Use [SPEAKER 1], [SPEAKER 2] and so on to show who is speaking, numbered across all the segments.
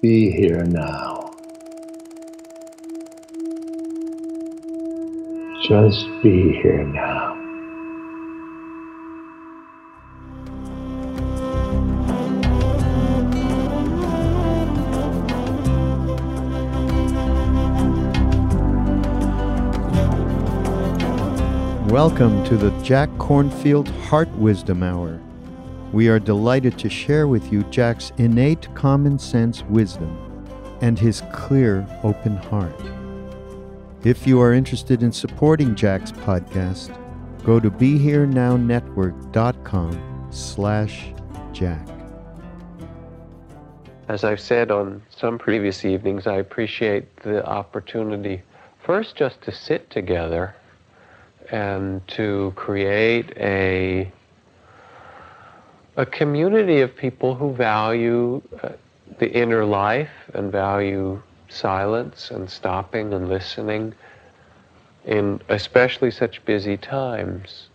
[SPEAKER 1] Be here now. Just be here now.
[SPEAKER 2] Welcome to the Jack Kornfield Heart Wisdom Hour. We are delighted to share with you Jack's innate common sense wisdom and his clear, open heart. If you are interested in supporting Jack's podcast, go to BeHereNowNetwork.com/Jack.
[SPEAKER 3] As I've said on some previous evenings, I appreciate the opportunity first just to sit together and to create a community of people who value the inner life and value silence and stopping and listening in especially such busy times.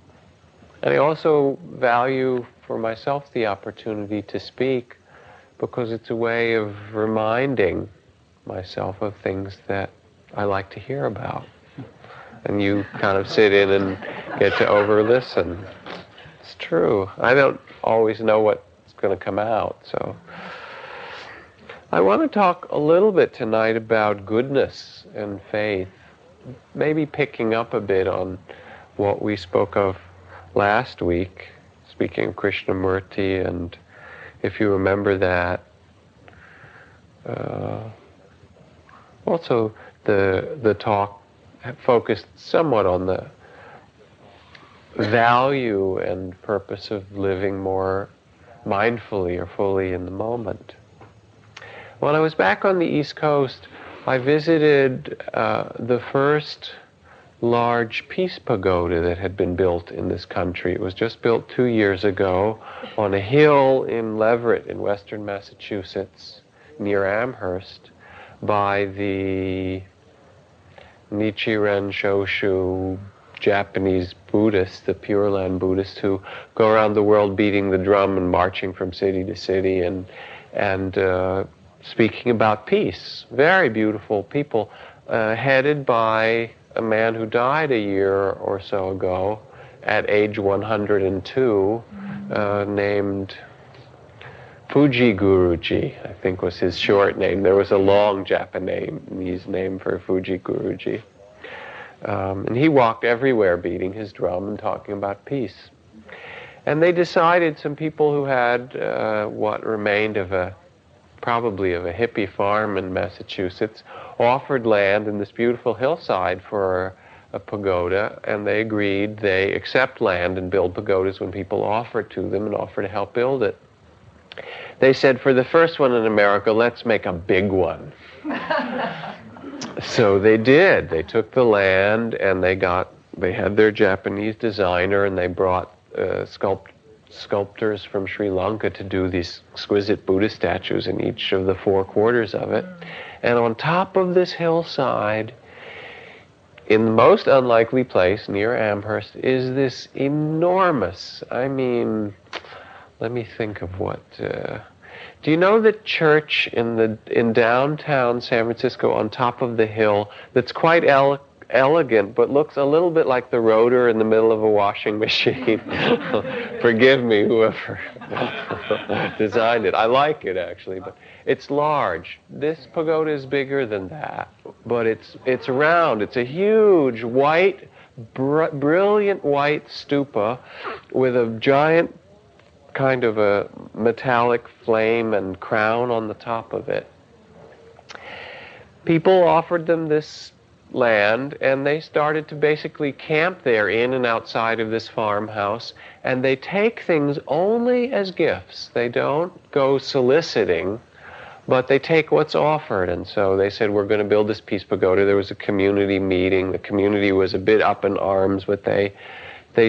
[SPEAKER 3] And I also value for myself the opportunity to speak because it's a way of reminding myself of things that I like to hear about. And you kind of sit in and get to over-listen. It's true. I don't always know what's going to come out, so. I want to talk a little bit tonight about goodness and faith, maybe picking up a bit on what we spoke of last week, speaking of Krishnamurti, and if you remember that, also the talk focused somewhat on the value and purpose of living more mindfully or fully in the moment. When I was back on the East Coast, I visited the first large peace pagoda that had been built in this country. It was just built 2 years ago on a hill in Leverett in western Massachusetts, near Amherst, by the Nichiren Shoshu Japanese Buddhists, the Pure Land Buddhists, who go around the world beating the drum and marching from city to city and speaking about peace. Very beautiful people, headed by a man who died a year or so ago at age 102, named Fuji Guruji, I think was his short name. There was a long Japanese name for Fuji Guruji. And he walked everywhere beating his drum and talking about peace. And they decided, some people who had what remained of probably of a hippie farm in Massachusetts, offered land in this beautiful hillside for a pagoda, and they agreed they accept land and build pagodas when people offer it to them and offer to help build it. They said, for the first one in America, let's make a big one. So they did. They took the land and they had their Japanese designer, and they brought sculptors from Sri Lanka to do these exquisite Buddha statues in each of the 4 quarters of it. And on top of this hillside, in the most unlikely place near Amherst, is this enormous, let me think of what. Do you know the church in downtown San Francisco on top of the hill that's quite elegant, but looks a little bit like the rotor in the middle of a washing machine? Forgive me, whoever designed it. I like it, actually, but it's large. This pagoda is bigger than that, but it's round. It's a huge white, brilliant white stupa with a giant kind of a metallic flame and crown on the top of it. People offered them this land, and they started to basically camp there in and outside of this farmhouse, and they take things only as gifts. They don't go soliciting, but they take what's offered. And so they said, we're going to build this peace pagoda. There was a community meeting. The community was a bit up in arms, but they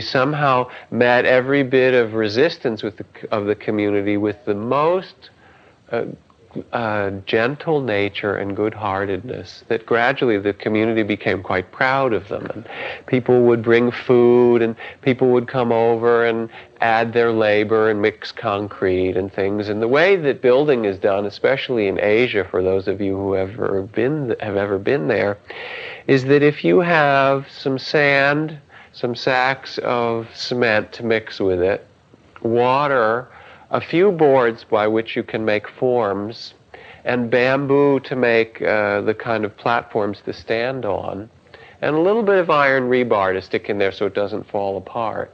[SPEAKER 3] somehow met every bit of resistance of the community with the most gentle nature and good-heartedness that gradually the community became quite proud of them. And people would bring food, and people would come over and add their labor and mix concrete and things. And the way that building is done, especially in Asia, for those of you who have ever been there, is that if you have some sand, some sacks of cement to mix with it, water, a few boards by which you can make forms, and bamboo to make the kind of platforms to stand on, and a little bit of iron rebar to stick in there so it doesn't fall apart.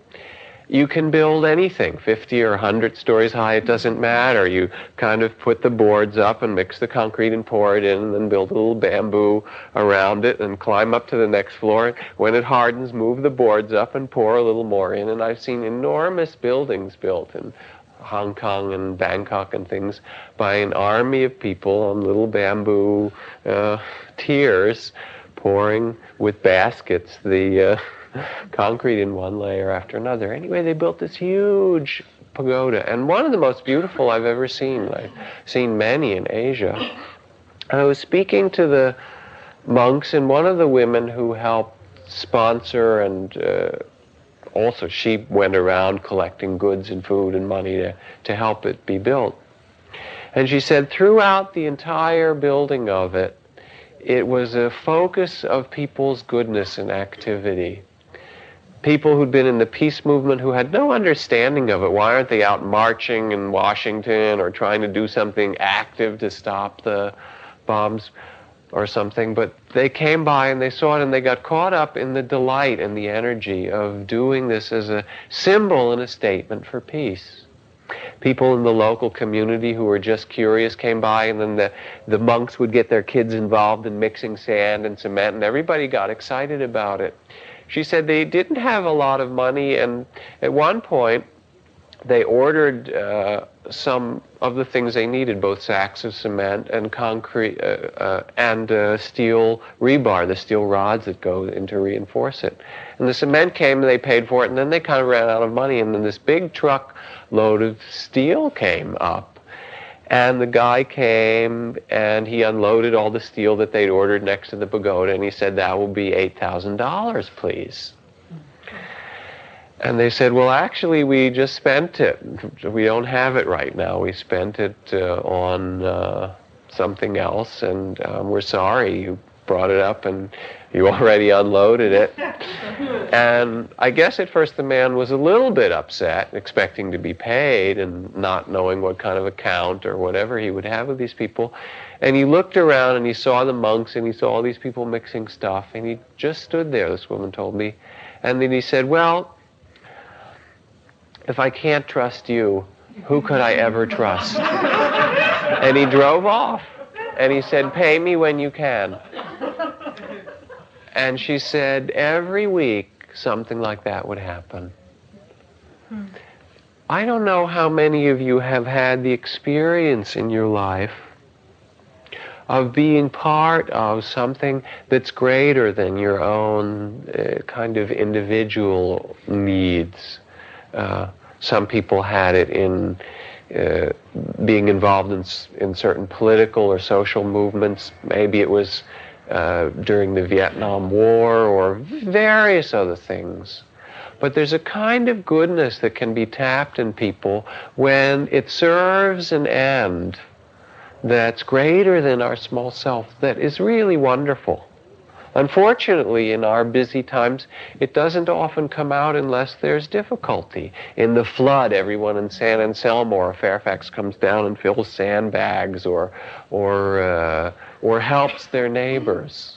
[SPEAKER 3] You can build anything, 50 or 100 stories high, it doesn't matter. You kind of put the boards up and mix the concrete and pour it in, and then build a little bamboo around it and climb up to the next floor. When it hardens, move the boards up and pour a little more in. And I've seen enormous buildings built in Hong Kong and Bangkok and things by an army of people on little bamboo tiers, pouring with baskets the concrete in one layer after another. Anyway, they built this huge pagoda, and one of the most beautiful I've ever seen. I've seen many in Asia. I was speaking to the monks, and one of the women who helped sponsor and also she went around collecting goods and food and money to help it be built. And she said throughout the entire building of it, it was a focus of people's goodness and activity. People who'd been in the peace movement who had no understanding of it. Why aren't they out marching in Washington or trying to do something active to stop the bombs or something? But they came by and they saw it, and they got caught up in the delight and the energy of doing this as a symbol and a statement for peace. People in the local community who were just curious came by, and then the monks would get their kids involved in mixing sand and cement, and everybody got excited about it. She said they didn't have a lot of money, and at one point they ordered some of the things they needed, both sacks of cement and concrete and steel rebar, the steel rods that go in to reinforce it. And the cement came, and they paid for it, and then they kind of ran out of money, and then this big truck load of steel came up. And the guy came, and he unloaded all the steel that they'd ordered next to the pagoda, and he said, "That will be $8,000, please." And they said, "Well, actually, we just spent it. We don't have it right now. We spent it on something else, and we're sorry. You brought it up, and you already unloaded it." And I guess at first the man was a little bit upset, expecting to be paid and not knowing what kind of account or whatever he would have with these people. And he looked around, and he saw the monks, and he saw all these people mixing stuff, and he just stood there, this woman told me. And then he said, "Well, if I can't trust you, who could I ever trust?" And he drove off, and he said, "Pay me when you can." And she said every week something like that would happen. I don't know how many of you have had the experience in your life of being part of something that's greater than your own kind of individual needs. Some people had it in being involved in certain political or social movements. Maybe it was during the Vietnam War or various other things. But there's a kind of goodness that can be tapped in people when it serves an end that's greater than our small self, that is really wonderful. Unfortunately, in our busy times, it doesn't often come out unless there's difficulty. In the flood, everyone in San Anselmo or Fairfax comes down and fills sandbags or helps their neighbors.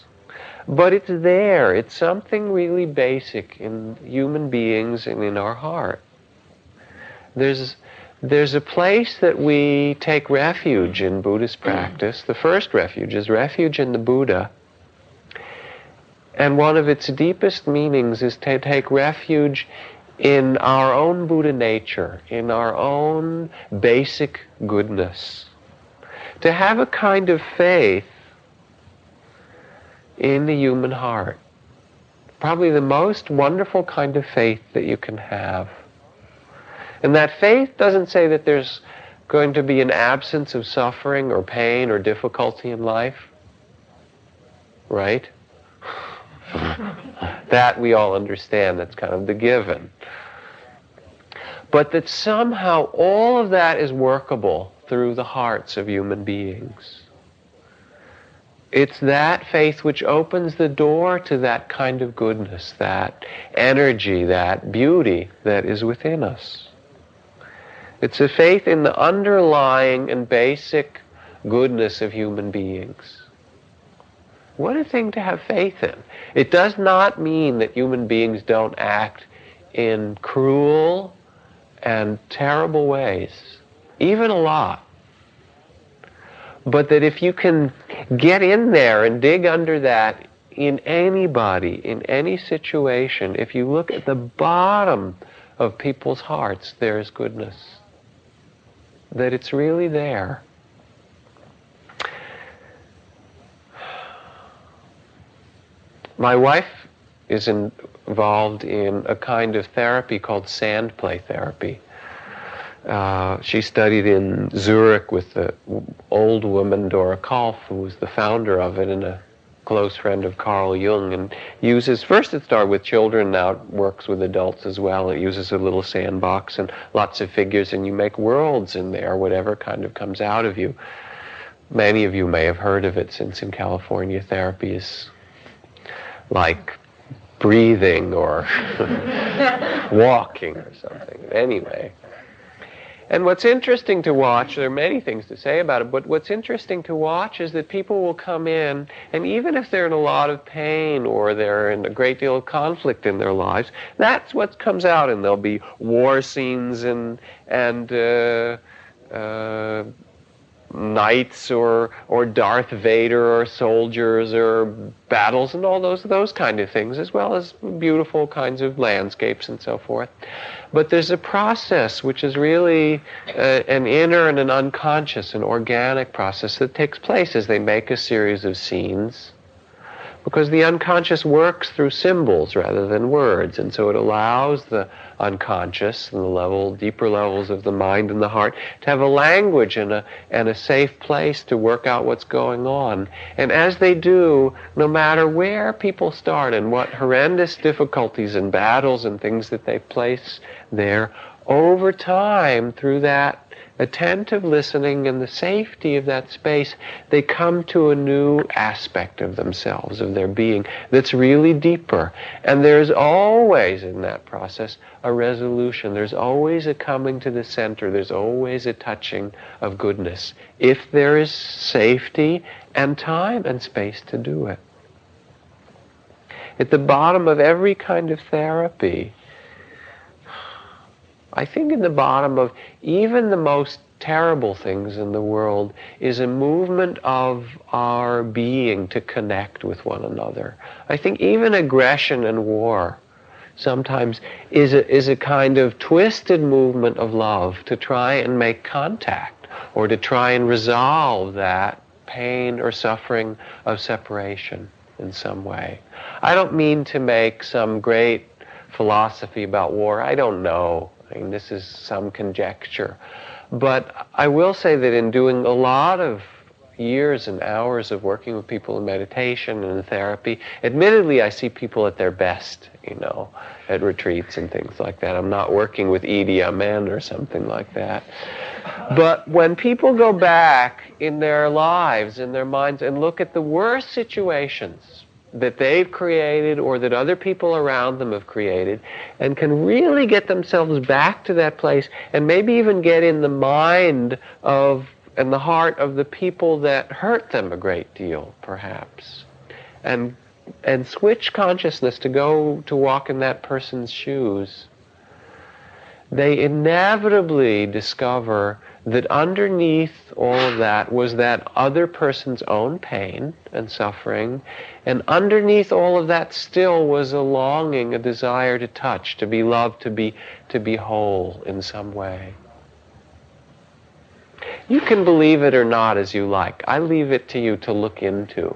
[SPEAKER 3] But it's there. It's something really basic in human beings and in our heart. There's a place that we take refuge in Buddhist practice. The first refuge is refuge in the Buddha. And one of its deepest meanings is to take refuge in our own Buddha nature, in our own basic goodness. To have a kind of faith in the human heart. Probably the most wonderful kind of faith that you can have. And that faith doesn't say that there's going to be an absence of suffering or pain or difficulty in life? Right? That we all understand, that's kind of the given. But that somehow all of that is workable through the hearts of human beings. It's that faith which opens the door to that kind of goodness, that energy, that beauty that is within us. It's a faith in the underlying and basic goodness of human beings. What a thing to have faith in. It does not mean that human beings don't act in cruel and terrible ways, even a lot. But that if you can get in there and dig under that in anybody, in any situation, if you look at the bottom of people's hearts, there is goodness. That it's really there. My wife is involved in a kind of therapy called sand play therapy. She studied in Zurich with the old woman Dora Kalf, who was the founder of it and a close friend of Carl Jung, and first it started with children, now it works with adults as well. It uses a little sandbox and lots of figures, and you make worlds in there, whatever kind of comes out of you. Many of you may have heard of it, since in California therapy is like breathing or walking or something. Anyway. And what's interesting to watch, there are many things to say about it, but what's interesting to watch is that people will come in, and even if they're in a lot of pain or they're in a great deal of conflict in their lives, that's what comes out, and there'll be war scenes and knights or Darth Vader or soldiers or battles and all those kind of things, as well as beautiful kinds of landscapes and so forth. But there's a process which is really an inner and an unconscious, an organic process that takes place as they make a series of scenes, because the unconscious works through symbols rather than words, and so it allows the unconscious and the deeper levels of the mind and the heart to have a language and a safe place to work out what's going on. And as they do, no matter where people start and what horrendous difficulties and battles and things that they place there, over time, through that attentive listening and the safety of that space, they come to a new aspect of themselves, of their being, that's really deeper. And there's always, in that process, a resolution. There's always a coming to the center. There's always a touching of goodness, if there is safety and time and space to do it. At the bottom of every kind of therapy, I think in the bottom of even the most terrible things in the world is a movement of our being to connect with one another. I think even aggression and war sometimes is a kind of twisted movement of love to try and make contact or to try and resolve that pain or suffering of separation in some way. I don't mean to make some great philosophy about war. I don't know. I mean, this is some conjecture. But I will say that in doing a lot of years and hours of working with people in meditation and in therapy, admittedly I see people at their best, at retreats and things like that. I'm not working with Idi Amen or something like that. But when people go back in their lives, in their minds, and look at the worst situations that they've created or that other people around them have created, and can really get themselves back to that place, and maybe even get in the mind of and the heart of the people that hurt them a great deal, perhaps, and switch consciousness to go to walk in that person's shoes, they inevitably discover that underneath all of that was that other person's own pain and suffering, and underneath all of that still was a longing, a desire to touch, to be loved, to be whole in some way. You can believe it or not as you like. I leave it to you to look into.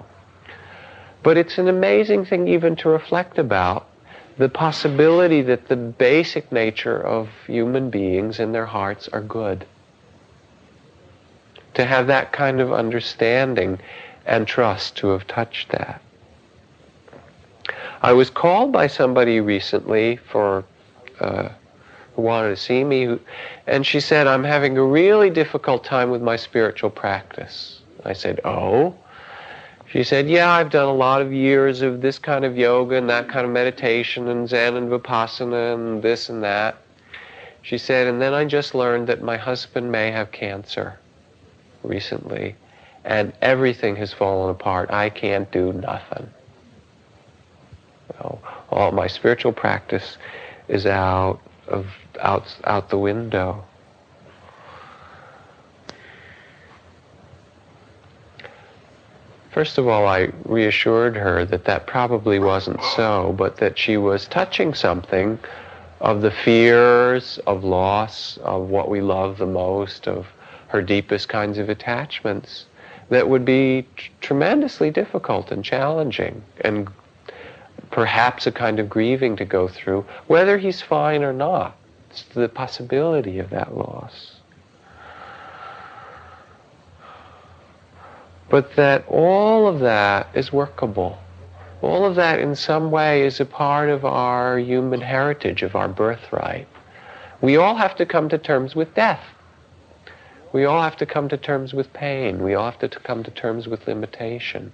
[SPEAKER 3] But it's an amazing thing even to reflect about, the possibility that the basic nature of human beings and their hearts are good. to have that kind of understanding and trust to have touched that. I was called by somebody recently who wanted to see me, and she said, I'm having a really difficult time with my spiritual practice. I said, oh? She said, yeah, I've done a lot of years of this kind of yoga and that kind of meditation and Zen and Vipassana and this and that. She said, and then I just learned that my husband may have cancer recently, and everything has fallen apart. I can't do nothing. Well, all my spiritual practice is out the window. First of all, I reassured her that that probably wasn't so, but that she was touching something of the fears of loss, of what we love the most, of her deepest kinds of attachments, that would be tremendously difficult and challenging, and perhaps a kind of grieving to go through, whether he's fine or not. It's the possibility of that loss. But that all of that is workable. All of that in some way is a part of our human heritage, of our birthright. We all have to come to terms with death. We all have to come to terms with pain. We all have to come to terms with limitation.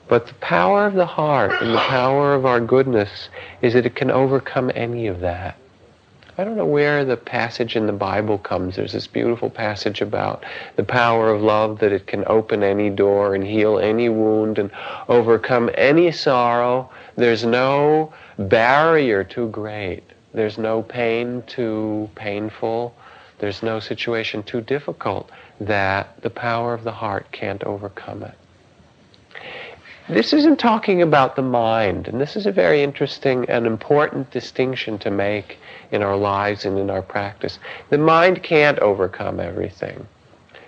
[SPEAKER 3] But the power of the heart and the power of our goodness is that it can overcome any of that. I don't know where the passage in the Bible comes. There's this beautiful passage about the power of love, that it can open any door and heal any wound and overcome any sorrow. There's no barrier too great. There's no pain too painful. There's no situation too difficult that the power of the heart can't overcome it. This isn't talking about the mind, and this is a very interesting and important distinction to make in our lives and in our practice. The mind can't overcome everything.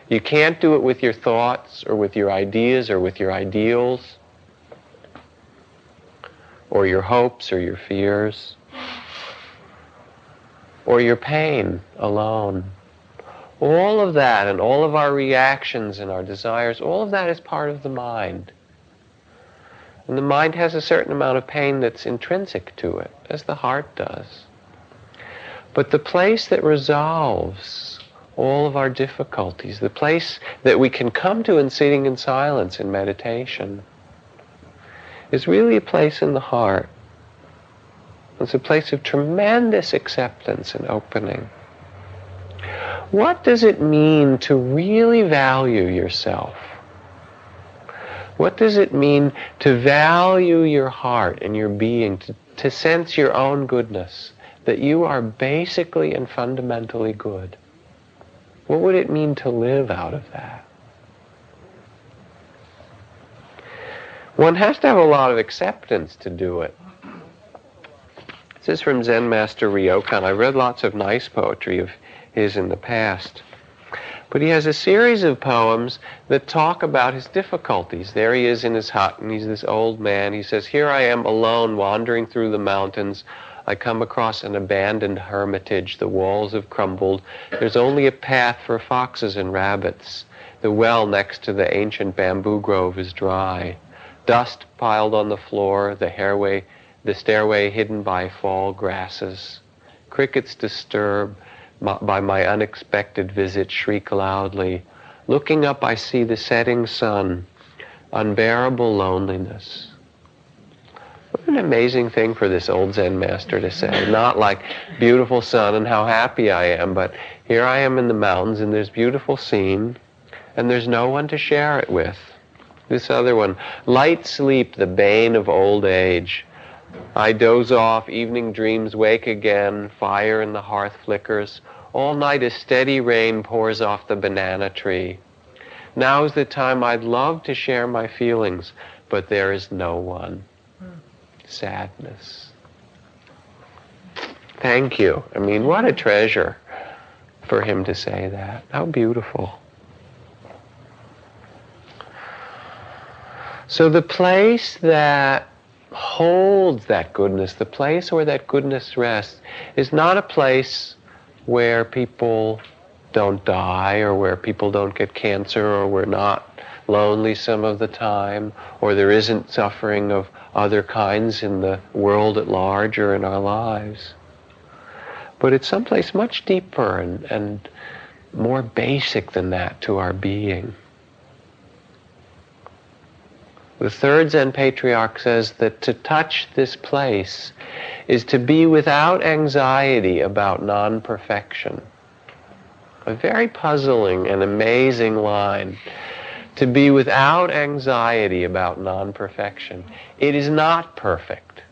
[SPEAKER 3] You can't do it with your thoughts or with your ideas or with your ideals or your hopes or your fears or your pain alone. All of that and all of our reactions and our desires, all of that is part of the mind. And the mind has a certain amount of pain that's intrinsic to it, as the heart does. But the place that resolves all of our difficulties, the place that we can come to in sitting in silence in meditation, is really a place in the heart. It's a place of tremendous acceptance and opening. What does it mean to really value yourself? What does it mean to value your heart and your being, to sense your own goodness, that you are basically and fundamentally good? What would it mean to live out of that? One has to have a lot of acceptance to do it. This is from Zen Master Ryokan. I've read lots of nice poetry of his in the past. But he has a series of poems that talk about his difficulties. There he is in his hut, and he's this old man. He says, here I am alone, wandering through the mountains. I come across an abandoned hermitage. The walls have crumbled. There's only a path for foxes and rabbits. The well next to the ancient bamboo grove is dry. Dust piled on the floor, the stairway hidden by fall grasses. Crickets disturb by my unexpected visit shriek loudly. Looking up, I see the setting sun. Unbearable loneliness. What an amazing thing for this old Zen master to say. Not like, beautiful sun and how happy I am, but here I am in the mountains and there's beautiful scene and there's no one to share it with. This other one, light sleep, the bane of old age. I doze off, evening dreams wake again, fire in the hearth flickers. All night a steady rain pours off the banana tree. Now's the time I'd love to share my feelings, but there is no one. Sadness. Thank you. I mean, what a treasure for him to say that. How beautiful. So the place that holds that goodness, the place where that goodness rests, is not a place where people don't die, or where people don't get cancer, or we're not lonely some of the time, or there isn't suffering of other kinds in the world at large or in our lives. But it's someplace much deeper and more basic than that to our being. The third Zen patriarch says that to touch this place is to be without anxiety about non-perfection. A very puzzling and amazing line. To be without anxiety about non-perfection. It is not perfect.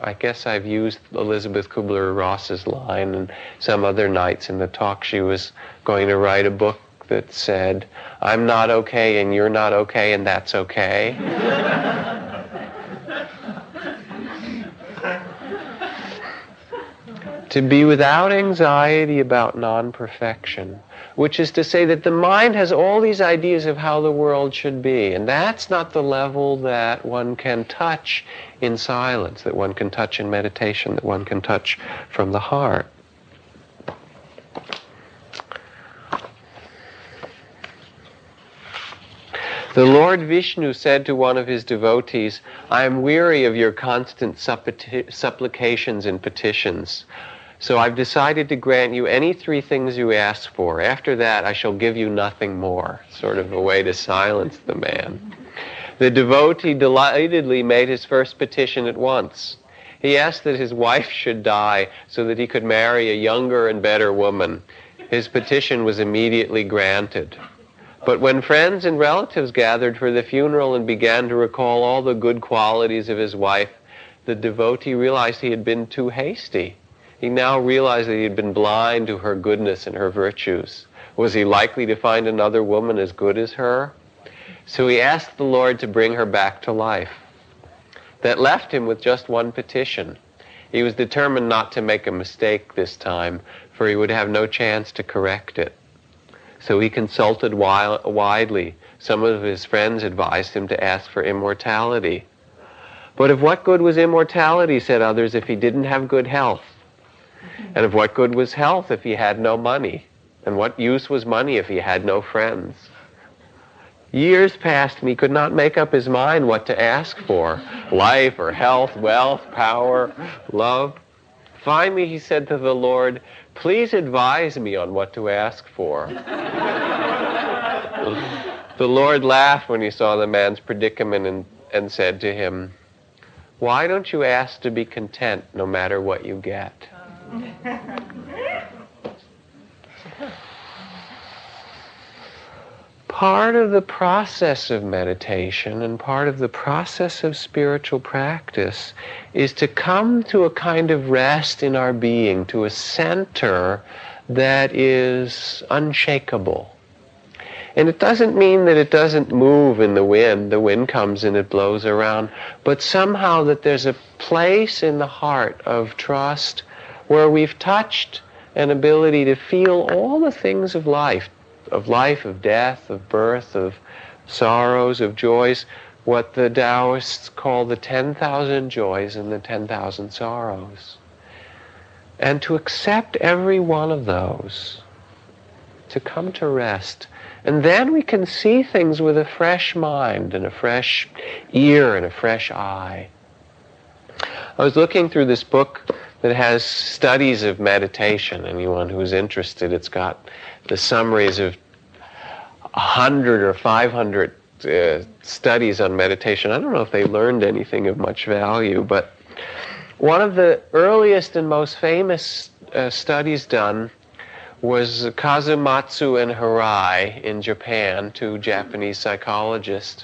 [SPEAKER 3] I guess I've used Elizabeth Kubler-Ross's line, and some other nights in the talk she was going to write a book that said, I'm not okay and you're not okay and that's okay. To be without anxiety about non-perfection, which is to say that the mind has all these ideas of how the world should be, and that's not the level that one can touch in silence, that one can touch in meditation, that one can touch from the heart. The Lord Vishnu said to one of his devotees, I am weary of your constant supplications and petitions. So I've decided to grant you any three things you ask for. After that, I shall give you nothing more. Sort of a way to silence the man. The devotee delightedly made his first petition at once. He asked that his wife should die so that he could marry a younger and better woman. His petition was immediately granted. But when friends and relatives gathered for the funeral and began to recall all the good qualities of his wife, the devotee realized he had been too hasty. He now realized that he had been blind to her goodness and her virtues. Was he likely to find another woman as good as her? So he asked the Lord to bring her back to life. That left him with just one petition. He was determined not to make a mistake this time, for he would have no chance to correct it. So he consulted widely. Some of his friends advised him to ask for immortality. But of what good was immortality, said others, if he didn't have good health? And of what good was health if he had no money? And what use was money if he had no friends? Years passed and he could not make up his mind what to ask for. Life or health, wealth, power, love. Finally he said to the Lord, please advise me on what to ask for. The Lord laughed when he saw the man's predicament and said to him, why don't you ask to be content no matter what you get? Part of the process of meditation and part of the process of spiritual practice is to come to a kind of rest in our being, to a center that is unshakable. And it doesn't mean that it doesn't move in the wind. The wind comes and it blows around. But somehow that there's a place in the heart of trust where we've touched an ability to feel all the things of life, of death, of birth, of sorrows, of joys, what the Taoists call the 10,000 joys and the 10,000 sorrows. And to accept every one of those, to come to rest. And then we can see things with a fresh mind and a fresh ear and a fresh eye. I was looking through this book that has studies of meditation. Anyone who's interested, it's got the summaries of 100 or 500 studies on meditation. I don't know if they learned anything of much value, but one of the earliest and most famous studies done was Kazumatsu and Hirai in Japan, two Japanese psychologists.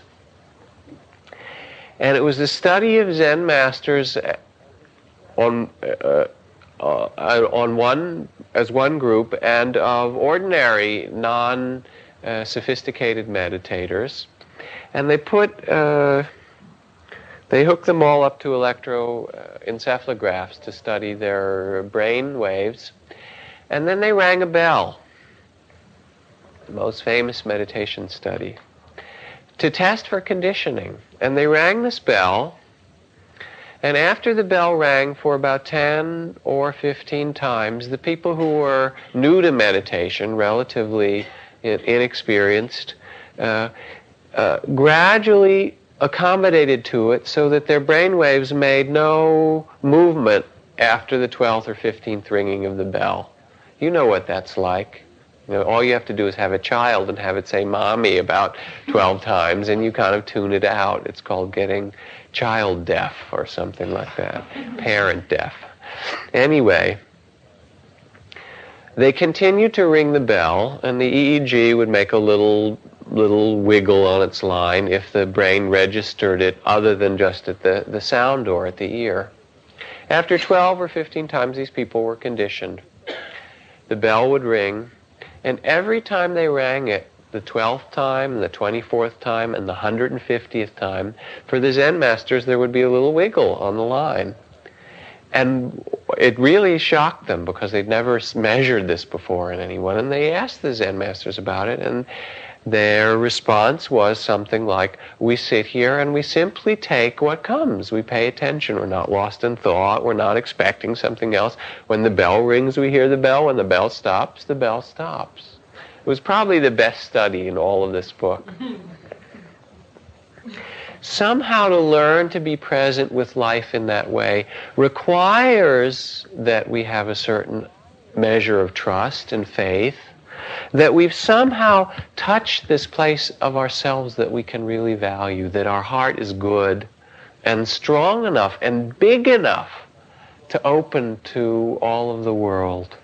[SPEAKER 3] And it was the study of Zen masters on one group and of ordinary non-sophisticated meditators, and they hooked them all up to electroencephalographs to study their brain waves, and then they rang a bell. The most famous meditation study. to test for conditioning. And they rang this bell, and after the bell rang for about 10 or 15 times, the people who were new to meditation, relatively inexperienced, gradually accommodated to it so that their brain waves made no movement after the 12th or 15th ringing of the bell. You know what that's like. All you have to do is have a child and have it say "mommy" about 12 times, and you kind of tune it out. It's called getting child deaf or something like that, parent deaf. Anyway, they continued to ring the bell, and the EEG would make a little wiggle on its line if the brain registered it other than just at the sound or at the ear. After 12 or 15 times, these people were conditioned. The bell would ring, and every time they rang it, the 12th time, and the 24th time, and the 150th time, for the Zen masters, there would be a little wiggle on the line. And it really shocked them because they'd never measured this before in anyone. And they asked the Zen masters about it, and their response was something like, we sit here and we simply take what comes. We pay attention. We're not lost in thought. We're not expecting something else. When the bell rings, we hear the bell. When the bell stops, the bell stops. It was probably the best study in all of this book. Somehow to learn to be present with life in that way requires that we have a certain measure of trust and faith, that we've somehow touched this place of ourselves that we can really value, that our heart is good and strong enough and big enough to open to all of the world.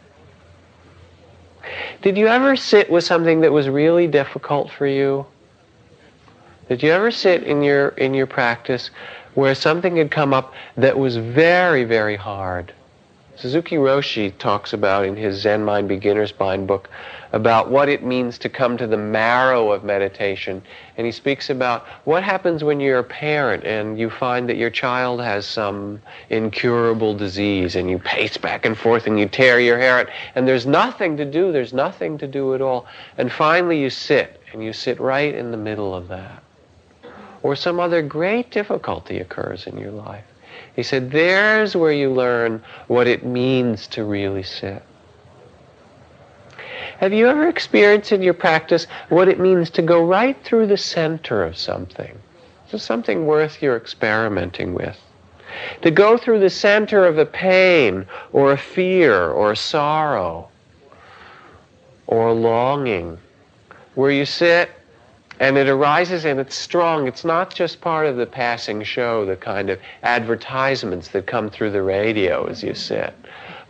[SPEAKER 3] Did you ever sit with something that was really difficult for you? Did you ever sit in your practice where something had come up that was very, very hard? Suzuki Roshi talks about in his Zen Mind Beginner's Mind book about what it means to come to the marrow of meditation. And he speaks about what happens when you're a parent and you find that your child has some incurable disease, and you pace back and forth and you tear your hair out, and there's nothing to do at all. And finally you sit right in the middle of that. Or some other great difficulty occurs in your life. He said, there's where you learn what it means to really sit. Have you ever experienced in your practice what it means to go right through the center of something? This is something worth your experimenting with. To go through the center of a pain, or a fear, or a sorrow, or a longing, where you sit and it arises and it's strong. It's not just part of the passing show, the kind of advertisements that come through the radio as you sit,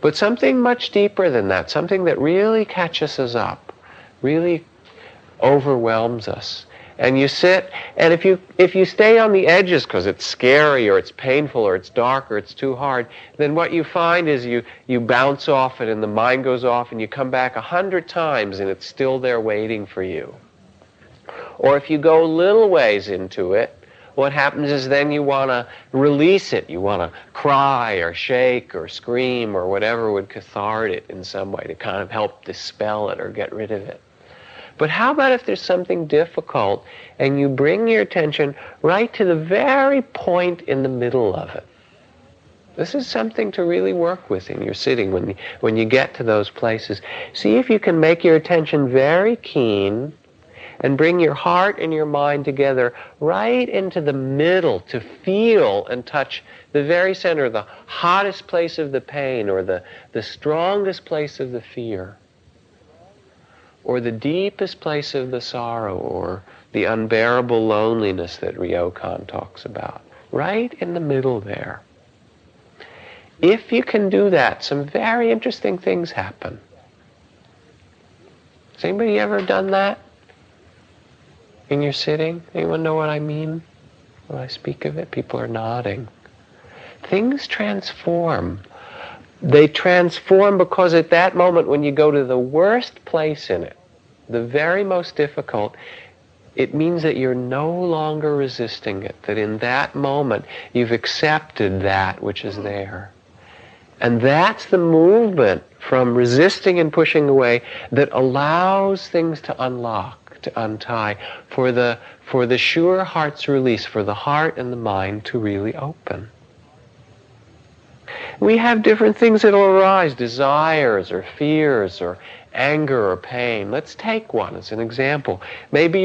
[SPEAKER 3] but something much deeper than that, something that really catches us up, really overwhelms us. And you sit, and if you stay on the edges because it's scary or it's painful or it's dark or it's too hard, then what you find is you bounce off it and the mind goes off and you come back 100 times and it's still there waiting for you. Or if you go a little ways into it, what happens is then you want to release it. You want to cry or shake or scream or whatever would cathartic it in some way to kind of help dispel it or get rid of it. But how about if there's something difficult and you bring your attention right to the very point in the middle of it? This is something to really work with in your sitting when you get to those places. See if you can make your attention very keen and bring your heart and your mind together right into the middle to feel and touch the very center, the hottest place of the pain, or the strongest place of the fear, or the deepest place of the sorrow, or the unbearable loneliness that Ryokan talks about. Right in the middle there. If you can do that, some very interesting things happen. Has anybody ever done that in your sitting? Anyone know what I mean when I speak of it? People are nodding. Things transform. They transform because at that moment when you go to the worst place in it, the very most difficult, it means that you're no longer resisting it, that in that moment you've accepted that which is there. And that's the movement from resisting and pushing away that allows things to unlock, to untie, for the sure heart's release, for the heart and the mind to really open. We have different things that will arise, desires or fears or anger or pain. Let's take one as an example. Maybe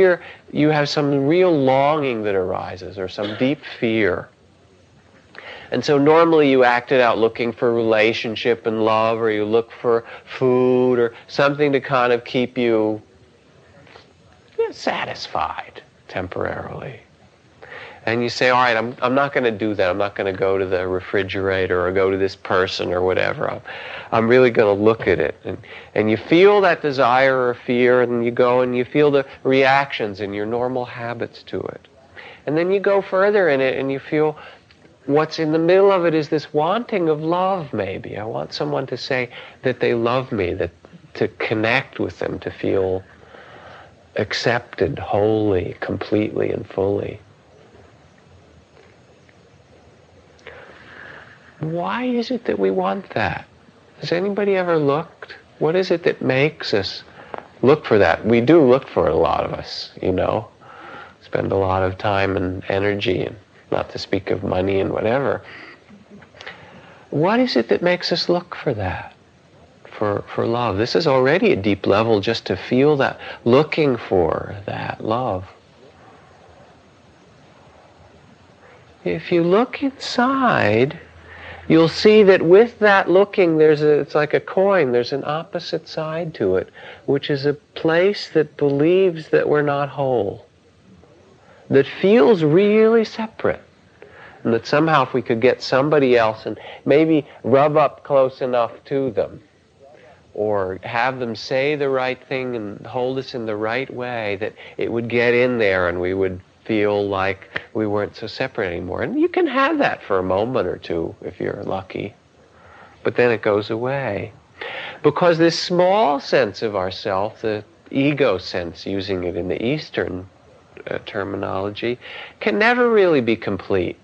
[SPEAKER 3] you have some real longing that arises or some deep fear. And so normally you act it out looking for relationship and love, or you look for food or something to kind of keep you satisfied temporarily. And you say, all right, I'm not going to do that. I'm not going to go to the refrigerator or go to this person or whatever. I'm really going to look at it. And you feel that desire or fear, and you go and you feel the reactions and your normal habits to it. And then you go further in it and you feel what's in the middle of it is this wanting of love, maybe. I want someone to say that they love me, that to connect with them, to feel accepted wholly, completely, and fully. Why is it that we want that? Has anybody ever looked? What is it that makes us look for that? We do look for it, a lot of us, spend a lot of time and energy, and not to speak of money and whatever. What is it that makes us look for that? For love. This is already a deep level, just to feel that, looking for that love. If you look inside, you'll see that with that looking, it's like a coin, there's an opposite side to it, which is a place that believes that we're not whole, that feels really separate, and that somehow if we could get somebody else and maybe rub up close enough to them, or have them say the right thing and hold us in the right way, that it would get in there and we would feel like we weren't so separate anymore. And you can have that for a moment or two if you're lucky. But then it goes away. Because this small sense of ourself, the ego sense, using it in the Eastern terminology, can never really be complete.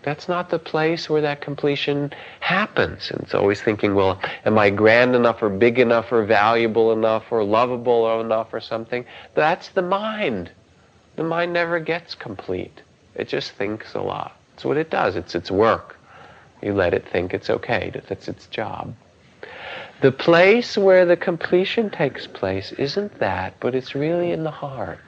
[SPEAKER 3] That's not the place where that completion happens. And it's always thinking, well, am I grand enough or big enough or valuable enough or lovable enough or something? That's the mind. The mind never gets complete. It just thinks a lot. That's what it does. It's its work. You let it think it's okay. That's its job. The place where the completion takes place isn't that, but it's really in the heart.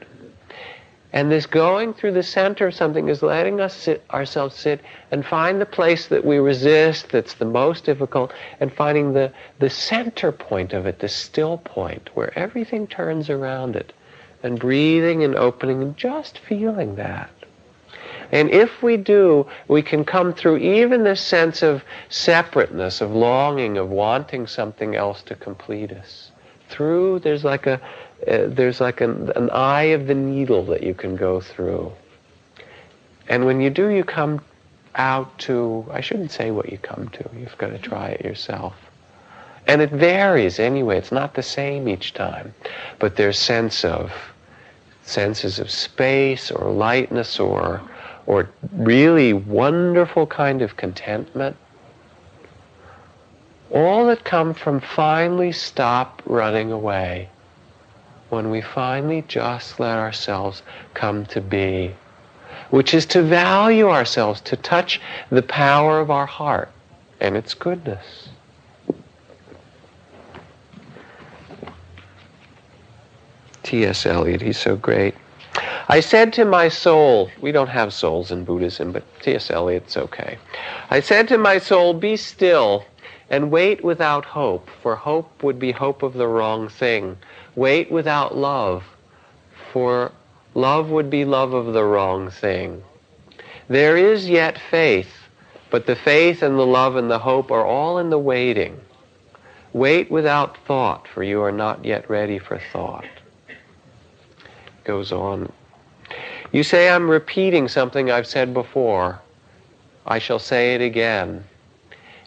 [SPEAKER 3] And this going through the center of something is letting us ourselves sit and find the place that we resist, that's the most difficult, and finding the center point of it, the still point, where everything turns around it, and breathing and opening and just feeling that. And if we do, we can come through even this sense of separateness, of longing, of wanting something else to complete us. There's like an eye of the needle that you can go through. And when you do, you come out to, I shouldn't say what you come to, you've got to try it yourself. And it varies anyway, it's not the same each time. But there's senses of space or lightness or really wonderful kind of contentment. All that come from finally stop running away. When we finally just let ourselves come to be, which is to value ourselves, to touch the power of our heart and its goodness. T.S. Eliot, he's so great. I said to my soul, we don't have souls in Buddhism, but T.S. Eliot's okay. I said to my soul, be still and wait without hope, for hope would be hope of the wrong thing. Wait without love, for love would be love of the wrong thing. There is yet faith, but the faith and the love and the hope are all in the waiting. Wait without thought, for you are not yet ready for thought. Goes on. You say I'm repeating something I've said before. I shall say it again.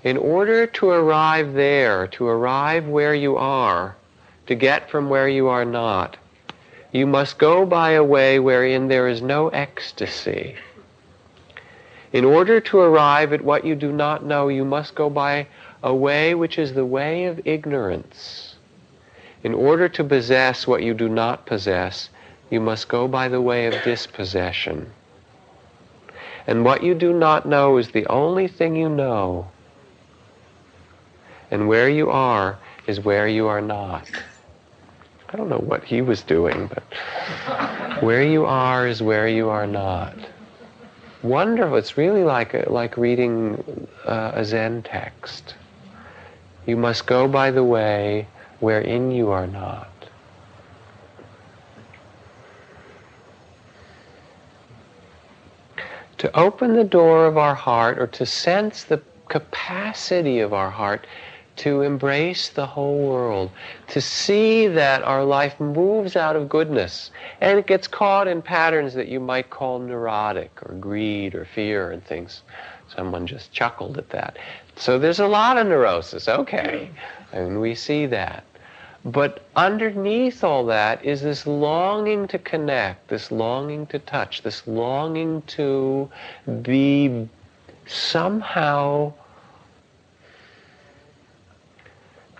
[SPEAKER 3] In order to arrive there, to arrive where you are, to get from where you are not, you must go by a way wherein there is no ecstasy. In order to arrive at what you do not know, you must go by a way which is the way of ignorance. In order to possess what you do not possess, you must go by the way of dispossession. And what you do not know is the only thing you know. And where you are is where you are not. I don't know what he was doing, but where you are is where you are not. Wonderful. It's really like reading a Zen text. You must go by the way wherein you are not. To open the door of our heart, or to sense the capacity of our heart to embrace the whole world, to see that our life moves out of goodness and it gets caught in patterns that you might call neurotic or greed or fear and things. Someone just chuckled at that. So there's a lot of neurosis, okay, and we see that. But underneath all that is this longing to connect, this longing to touch, this longing to be somehow,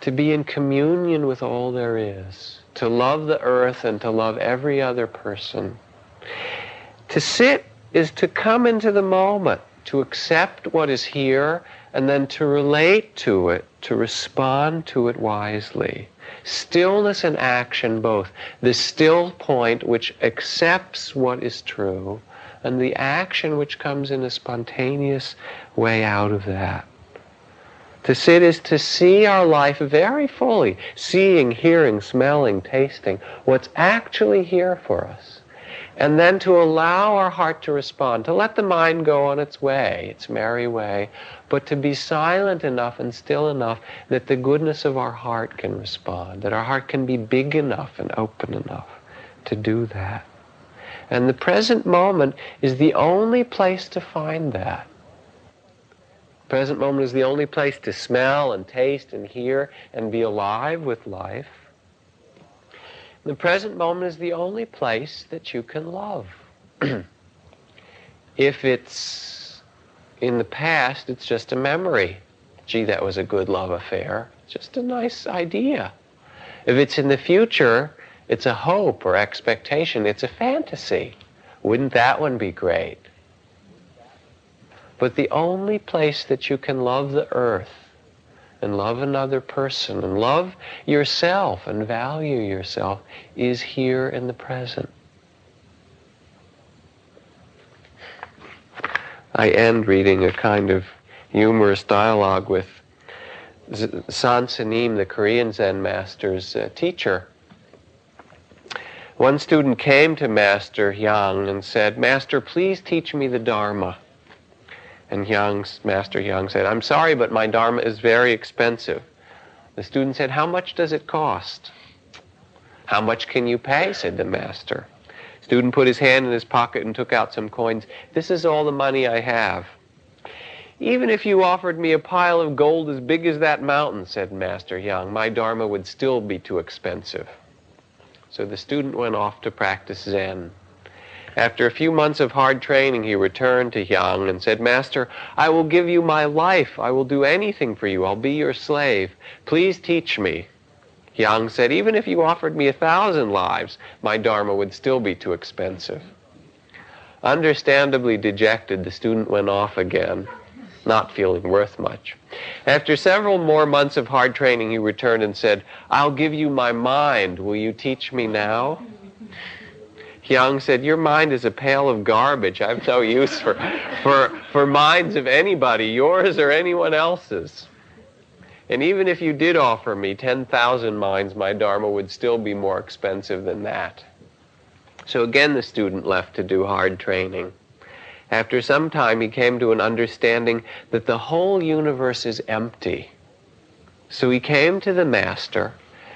[SPEAKER 3] to be in communion with all there is, to love the earth and to love every other person. To sit is to come into the moment, to accept what is here, and then to relate to it, to respond to it wisely. Stillness and action both. The still point which accepts what is true, and the action which comes in a spontaneous way out of that. To sit is to see our life very fully, seeing, hearing, smelling, tasting, what's actually here for us. And then to allow our heart to respond, to let the mind go on its way, its merry way, but to be silent enough and still enough that the goodness of our heart can respond, that our heart can be big enough and open enough to do that. And the present moment is the only place to find that. The present moment is the only place to smell and taste and hear and be alive with life. The present moment is the only place that you can love. If it's in the past, it's just a memory. Gee, that was a good love affair. It's just a nice idea. If it's in the future, it's a hope or expectation. It's a fantasy. Wouldn't that one be great? But the only place that you can love the earth and love another person and love yourself and value yourself is here in the present. I end reading a kind of humorous dialogue with Sansanim, the Korean Zen master's teacher. One student came to Master Hyang and said, "Master, please teach me the Dharma." And Master Hyang said, "I'm sorry, but my Dharma is very expensive." The student said, "How much does it cost?" "How much can you pay?" said the master. Student put his hand in his pocket and took out some coins. "This is all the money I have." "Even if you offered me a pile of gold as big as that mountain," said Master Hyang, "my Dharma would still be too expensive." So the student went off to practice Zen. After a few months of hard training, he returned to Hyang and said, "Master, I will give you my life. I will do anything for you. I'll be your slave. Please teach me." Hyang said, "Even if you offered me 1,000 lives, my Dharma would still be too expensive." Understandably dejected, the student went off again, not feeling worth much. After several more months of hard training, he returned and said, "I'll give you my mind. Will you teach me now?" Hyang said, "Your mind is a pail of garbage. I have no use for minds of anybody, yours or anyone else's. And even if you did offer me 10,000 minds, my Dharma would still be more expensive than that." So again the student left to do hard training. After some time he came to an understanding that the whole universe is empty. So he came to the master.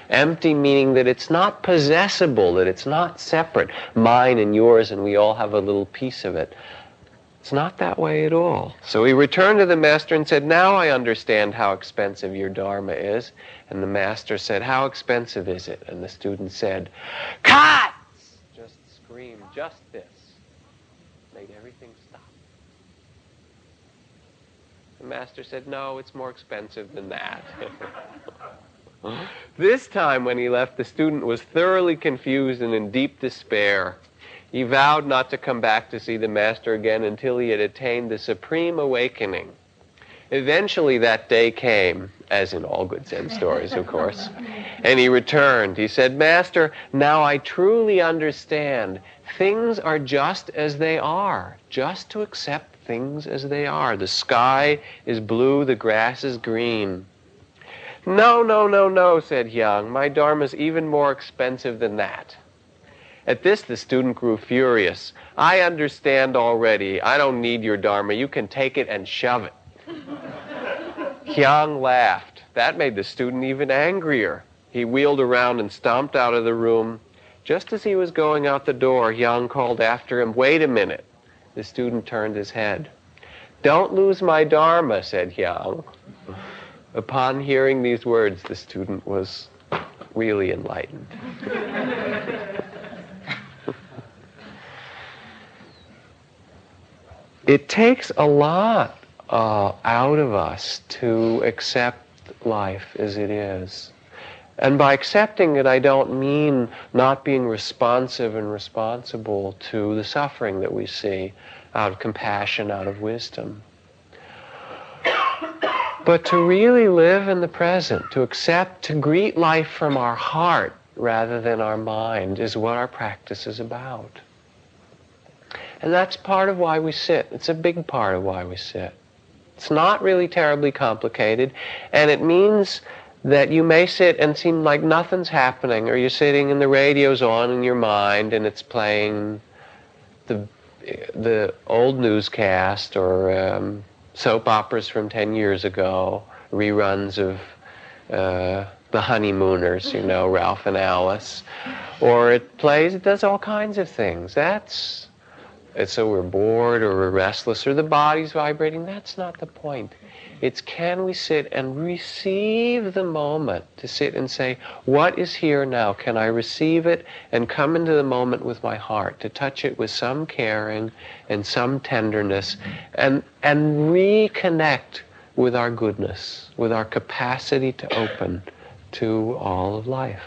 [SPEAKER 3] Empty meaning that it's not possessible, that it's not separate, mine and yours, and we all have a little piece of it. It's not that way at all. So he returned to the master and said, "Now I understand how expensive your Dharma is." And the master said, "How expensive is it?" And the student said, "Cut!" Just screamed, just this. Made everything stop. The master said, "No, it's more expensive than that." This time when he left, the student was thoroughly confused and in deep despair. He vowed not to come back to see the master again until he had attained the supreme awakening. Eventually that day came, as in all good Zen stories, of course, and he returned. He said, "Master, now I truly understand. Things are just as they are, just to accept things as they are. The sky is blue, the grass is green." "No, no, no, no," said Hyang. "My Dharma's even more expensive than that." At this, the student grew furious. "I understand already. I don't need your Dharma. You can take it and shove it." Hyang laughed. That made the student even angrier. He wheeled around and stomped out of the room. Just as he was going out the door, Hyang called after him, "Wait a minute." The student turned his head. "Don't lose my Dharma," said Hyang. Upon hearing these words, the student was really enlightened. It takes a lot out of us to accept life as it is. And by accepting it, I don't mean not being responsive and responsible to the suffering that we see out of compassion, out of wisdom. But to really live in the present, to accept, to greet life from our heart rather than our mind is what our practice is about. And that's part of why we sit. It's a big part of why we sit. It's not really terribly complicated, and it means that you may sit and seem like nothing's happening, or you're sitting and the radio's on in your mind and it's playing the old newscast or soap operas from 10 years ago, reruns of The Honeymooners, you know, Ralph and Alice. Or it does all kinds of things. So we're bored or we're restless or the body's vibrating. That's not the point. It's can we sit and receive the moment, to sit and say, what is here now? Can I receive it and come into the moment with my heart, to touch it with some caring and some tenderness and reconnect with our goodness, with our capacity to open to all of life.